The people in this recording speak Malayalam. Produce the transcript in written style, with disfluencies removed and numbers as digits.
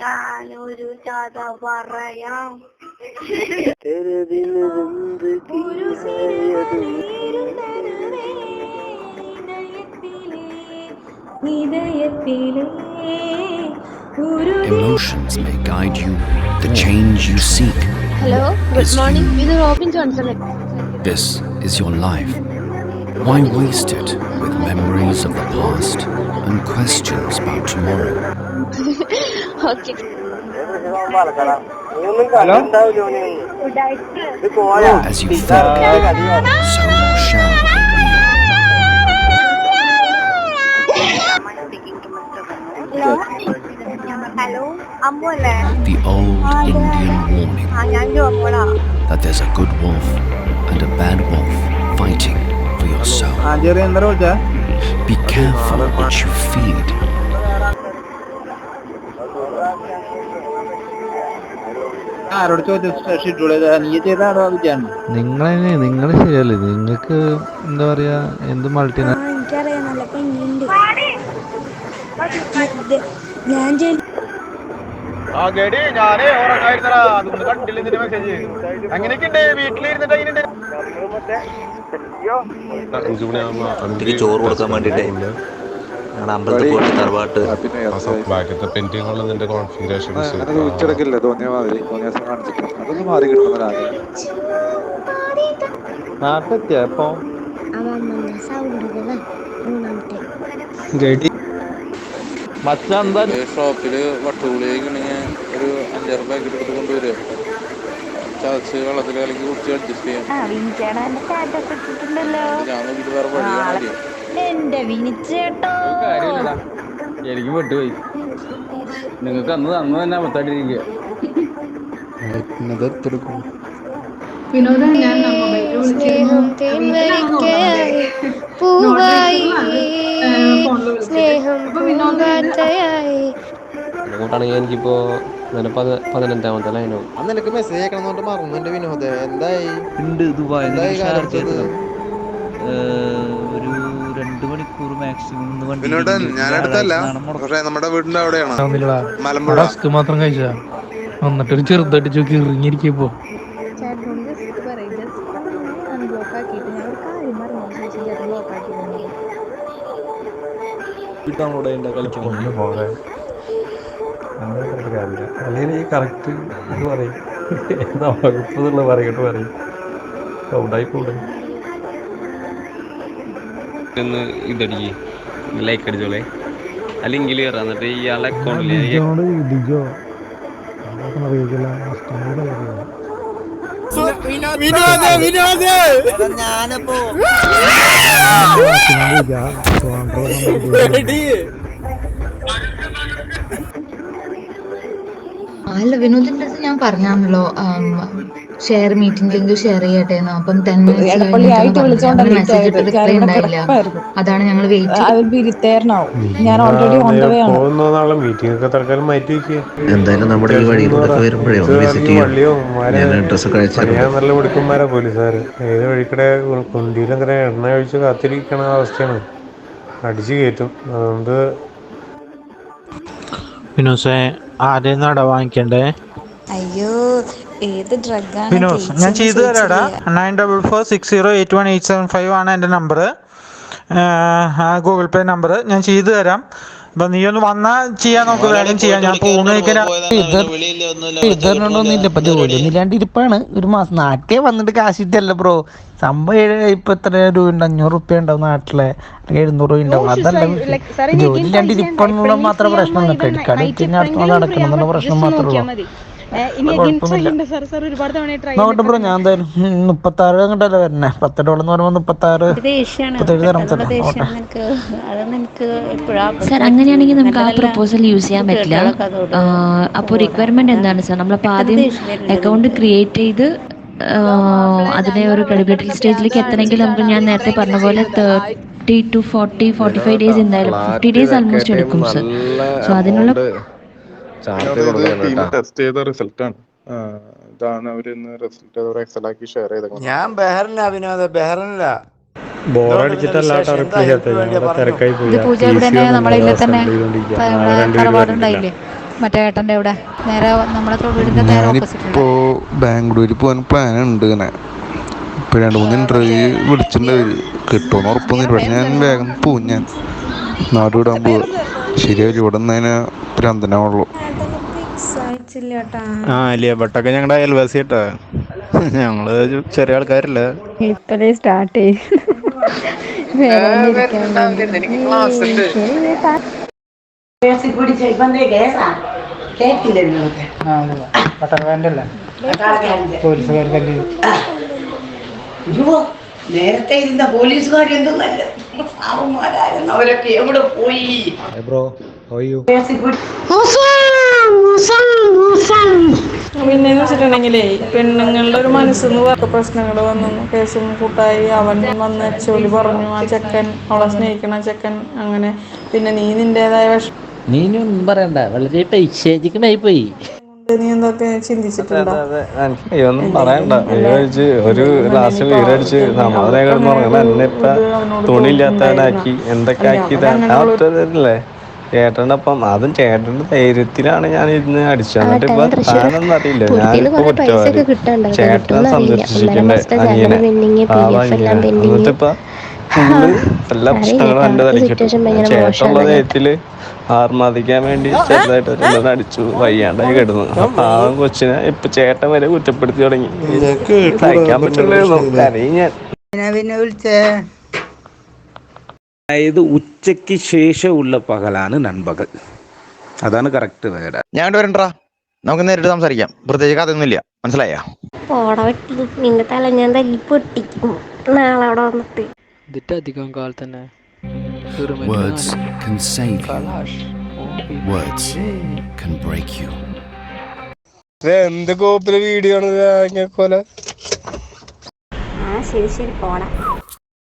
ഞാനൊരു കഥ പറയാം. Emotions may guide you, the change you seek. Hello, good morning. This is Robin Johnson. This is your life. Why waste it with memories of the past and questions about tomorrow? Okay. As you think, so shall you be. Hello, Ammu അല്ലേ? The old Indian warning ഞാൻ ജോമോളാ. that there's a good wolf and a bad wolf fighting for your soul. Be careful what you feed. നിങ്ങൾ ശരിയല്ലേ? നിങ്ങൾക്ക് എന്താ പറയാ, എന്ത് മൾട്ടിനാ എനിക്കറിയാം, നല്ല പെണ്ണുണ്ട്. ഞാൻ ചോറ് കൊടുക്കാൻ വേണ്ടിട്ടേ ഞങ്ങൾ അമ്പലത്തിൽ പോയിട്ട് തറവാട്ട് ഉച്ചടക്കില്ല തോന്നിയ മാതിരി തോന്നിയ കാണിച്ചിട്ട് അതൊന്ന് മാറി കിട്ടുന്ന നാട്ടിലെത്തിയ ഇപ്പൊ ഷോപ്പില് വട്ടുപുളിയൊക്കെയാണെങ്കിൽ ഒരു 5-6 പാക്കറ്റ് എടുത്ത് കൊണ്ടുവരുമോ? ചതച്ച് വെള്ളത്തിൽ കലക്കി കുടിച്ച് അഡ്ജസ്റ്റ് ചെയ്യാം. ഞാൻ നോക്കിട്ട് വേറെ വഴി കാണാൻ. എനിക്ക് പെട്ടുപോയി. നിങ്ങൾക്ക് അന്ന് തന്നെ അബദ്ധായിട്ടിരിക്കുക. അങ്ങോട്ടാണെങ്കിൽ എനിക്കിപ്പോ 15ാമത്തെ ലൈനോ. അന്ന് എനിക്ക് മെസ്സേജ് അയക്കണമെന്നോട്ട് മറന്നു എന്റെ വിനോദ. എന്തായി ഉണ്ട് ദുബായ് കാലത്തത്? ഒരു 2 മണിക്കൂർ മാക്സിമം. ഞാനടുത്തല്ല, പക്ഷെ നമ്മുടെ വീടിന്റെ അവിടെയാണ് മലമ്പുഴ. മാത്രം കഴിച്ചാ എന്നിട്ടൊരു ചെറുതായിട്ട് ചോക്കി ഇറങ്ങിയിരിക്കപ്പോ അല്ലെങ്കിൽ ഈ കറക്റ്റ് ഇത് പറയും, എന്താ വകുപ്പെന്നുള്ള പറയട്ട് പറയും. സൗണ്ടായിപ്പോടെ ഇതടിക്ക് ലൈക്ക് അടിച്ചോളെ, അല്ലെങ്കിൽ എന്നിട്ട് ഇയാളുടെ അക്കൗണ്ടിൽ അല്ല, വിനോദിന്റെ അടുത്ത് ഞാൻ പറഞ്ഞാണല്ലോ ഷെയർ മീറ്റിംഗ് ലിങ്ക് ഷെയർ ചെയ്യട്ടെ. അപ്പം 10 മിനിറ്റ്സ് മെസ്സേജ് ഇട്ട് റിപ്ലൈ ഉണ്ടായില്ല. അതാണ് ഞങ്ങൾ വെയിറ്റ്. എന്തായാലും നമ്മുടെ ഈ വഴിയിലൂടെ വരുമ്പോഴേ ഒന്ന് വിസിറ്റ് ചെയ്യും. ഞാൻ ഡ്രസ്സൊക്കെ നല്ല മിടുക്കന്മാരാ പോലീസുകാര്. ഏത് വഴിക്കടെ കുണ്ടിയിലങ്ങനെ എണ്ണ ഒഴിച്ച് കാത്തിരിക്കണ അവസ്ഥയാണ്. അടിച്ചു കയറ്റും. അതുകൊണ്ട് ആരെയും നട വാങ്ങിക്കണ്ടേ? അയ്യോ, ഏത് ഡ്രഗാണ്? വിനോസ്, ഞാൻ ചെയ്തു തരാടാ. 9446081875 ആണ് എൻ്റെ നമ്പർ, ഗൂഗിൾ പേ നമ്പർ. ഞാൻ ചെയ്തു തരാം. അപ്പൊ നീ ഒന്ന് വന്നാ ചെയ്യാൻ നോക്ക്, വേഗം ചെയ്യാം. ഞാൻ ഇതറിനൊന്നുമില്ല, ഇപ്പൊ ജോലിയൊന്നും ഇല്ലാണ്ട് ഇരിപ്പാണ്. ഒരു മാസം നാട്ടിൽ വന്നിട്ട് കാശിട്ടല്ല ബ്രോ. സംഭവം ഇപ്പൊ എത്ര രൂപ ഉണ്ട്? 500 റുപ്യ ഉണ്ടാവും നാട്ടിലെ, അല്ലെങ്കിൽ 700 രൂപ ഉണ്ടാവും. അതല്ല ജോലി ഇല്ലാണ്ട് ഇരിപ്പന്നുള്ള മാത്രം പ്രശ്നം. ക്രെഡിറ്റ് കാർഡ് വെച്ച് കഴിഞ്ഞാൽ അടുത്ത നടക്കണം എന്നുള്ള പ്രശ്നം മാത്രമേ ഉള്ളൂ. നോക്കട്ടെ ബ്രോ, ഞാൻ എന്തായാലും 36 അങ്ങോട്ടല്ലേ വരണേ. $10 എന്ന് പറയുമ്പോൾ 36 സാർ, അങ്ങനെയാണെങ്കിൽ നമുക്ക് ആ പ്രപ്പോസൽ യൂസ് ചെയ്യാൻ പറ്റില്ല. അപ്പോൾ റിക്വയർമെന്റ് എന്താണ് സാർ? നമ്മളിപ്പോൾ ആദ്യം അക്കൗണ്ട് ക്രിയേറ്റ് ചെയ്ത് അതിനെ ഒരു ക്രെഡിബിലിറ്റി സ്റ്റേജിലേക്ക് എത്തണമെങ്കിൽ നമുക്ക്, ഞാൻ നേരത്തെ പറഞ്ഞ പോലെ 30 to 45 ഡേയ്സ്, എന്തായാലും 50 ഡേയ്സ് ആൾമോസ്റ്റ് എടുക്കും സർ. സോ അതിനുള്ള ടെസ്റ്റ് ചെയ്ത റിസൾട്ടാണ് ഇതാണ്. അവര് റിസൾട്ട് എക്സലാക്കി ഷെയർ ചെയ്തത്. ഞാൻ ബെഹറിനില്ല വിനോദ, ബെഹറിനില്ല. പൂജ ഇവിടെ നമ്മളെ തന്നെ തറവാടുണ്ടായില്ലേ, മറ്റേ ഏട്ടൻ്റെ അവിടെ നേരെ നമ്മുടെ വീടിൻ്റെ നേരെ ഓപ്പോസിറ്റ്. ഞാനിപ്പോൾ ബാംഗ്ലൂർ പോകാൻ പ്ലാൻ ഉണ്ട്. ഇങ്ങനെ ഇപ്പോൾ 2-3 ഇൻ്റർവ്യൂ വിളിച്ചിട്ടുണ്ട്. കിട്ടുമെന്ന് ഉറപ്പൊന്നുമില്ല. പക്ഷെ ഞാൻ വേഗം പോവും. ഞാൻ നാട് വിടാൻ പോവുക. ശരിയാവില്ല. ഇവിടെ നിന്ന് ഭ്രാന്തനാവുള്ളൂ. ആലിയ ഭട്ടൊക്കെ ഞങ്ങളുടെ അയൽവാസി കേട്ടാ. ഞങ്ങള് ചെറിയ ആൾക്കാരല്ല. ഇപ്പഴേ സ്റ്റാർട്ട് ചെയ്യും. നേരത്തെ ഇരുന്ന പോലീസുകാർ എന്ത് നല്ല പാവന്മാരായിരുന്നു. അവരൊക്കെ എവിടെ പോയി? പിന്നെന്ന് വെച്ചിട്ടുണ്ടെങ്കിലേ പെണ്ണുങ്ങളുടെ ഒരു മനസ്സിന്ന് വേറെ പ്രശ്നങ്ങൾ വന്നു. കേസും കൂട്ടായി അവൻ വന്ന് അച്ചോലി പറഞ്ഞു ആ ചെക്കൻ അവളെ സ്നേഹിക്കണ ചെക്കൻ അങ്ങനെ. പിന്നെ നീ നിന്റേതായ നീനൊന്നും പറയണ്ട, വളരെ പൈശാചിക്കനായി പോയി. നീ എന്തൊക്കെ ചിന്തിച്ചിട്ടുണ്ടോ? ഒന്നും പറയണ്ട. വീടടിച്ച് ഒരു ലാസ്റ്റ് വീടടിച്ച് സമാധാനം എന്നെ ഇപ്പൊ തുണിയില്ലാത്തവനാക്കി എന്തൊക്കെ ആക്കിയതല്ലേ ചേട്ടനൊപ്പം. അതും ചേട്ടന്റെ ധൈര്യത്തിലാണ് ഞാൻ ഇന്ന് അടിച്ചത്. എന്നിട്ട് ഇപ്പൊ താനൊന്നും അറിയില്ല. ഞാനിപ്പോ കുറ്റവാളി. ചേട്ടനെ സംരക്ഷിക്കണ്ടേ അനിയനെ എന്നിട്ടിപ്പ എല്ലാ പ്രശ്നങ്ങളും എന്റെ തലക്കിട്ടു. ചേട്ടനുള്ള ധൈര്യത്തില് ആർമാദിക്കാൻ വേണ്ടി ചെറുതായിട്ട് അടിച്ചു വയ്യാണ്ടായി കിടന്നു. പാവം കൊച്ചിനെ ഇപ്പൊ ചേട്ടൻ വരെ കുറ്റപ്പെടുത്തി തുടങ്ങി. സഹിക്കാൻ പറ്റില്ലായിരുന്നു. കരയും ഞാൻ. അതായത് ഉച്ചയ്ക്ക് ശേഷമുള്ള പകലാണ് നൻപകൽ. അതാണ് കറക്റ്റ് വേർഡ്. ഞാൻ വരണ്ടാ, നമുക്ക് നേരിട്ട് സംസാരിക്കാം. പ്രത്യേകിച്ച് കഥയൊന്നുമില്ല. മനസ്സിലായോ? നിന്റെ തല ഞാൻ തല്ലി പൊട്ടിക്കും നാളെ അവിടെ വന്നിട്ട്. അധികം കാൽ തന്നെ. Words can save you. Words can break you. എന്ത് കോപ്പിലെ വീഡിയോ ആണ്? ശരി പോടാ.